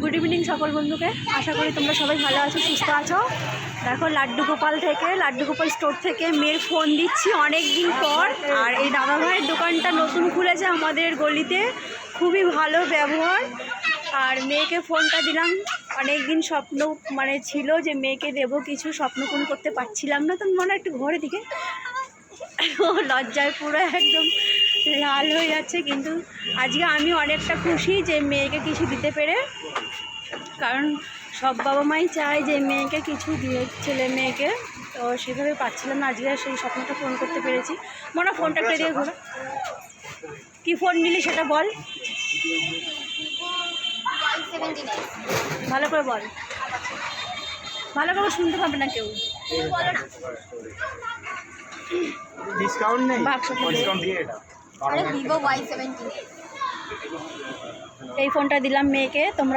Good evening সকল বন্ধুকে। আশা করি তোমরা সবাই ভালো আছো, সুস্থ আছো। দেখো লাড্ডু গোপাল স্টোর থেকে মেয়ের ফোন দিচ্ছি অনেক দিন পর। আর এই দাদাভাইয়ের দোকানটা নতুন খুলেছে আমাদের গলিতে, খুবই ভালো ব্যবহার। আর মেয়েকে ফোনটা দিলাম, অনেক দিন স্বপ্ন ছিল যে মেয়েকে দেবো কিছু, স্বপ্ন পূরণ করতে পারছিলাম না। তো মনে একটু ঘরে দিকে ও লজ্জায় পুরো একদম লাল হয়ে যাচ্ছে। কিন্তু আজকে আমি অনেকটা খুশি যে মেয়েকে কিছু দিতে পেরে, কারণ সব বাবা মাই চায় যে মেয়েকে কিছু দিয়ে ছেলে মেয়েকে, তো সেভাবে পাচ্ছিলাম না। আজকে সেই স্বপ্নটা ফোন করতে পেরেছি। মনে ফোনটা একটা দিয়ে ঘোরা, কী ফোন নিলি সেটা বল, ভালো করে বল, ভালো করে শুনতে পাবে না কেউ। ডিসকাউন্ট নেই, বাক্সটা ডিসকাউন্ট দিয়ে এটা Vivo Y17 এই ফোনটা দিলাম মেয়েকে। তোমরা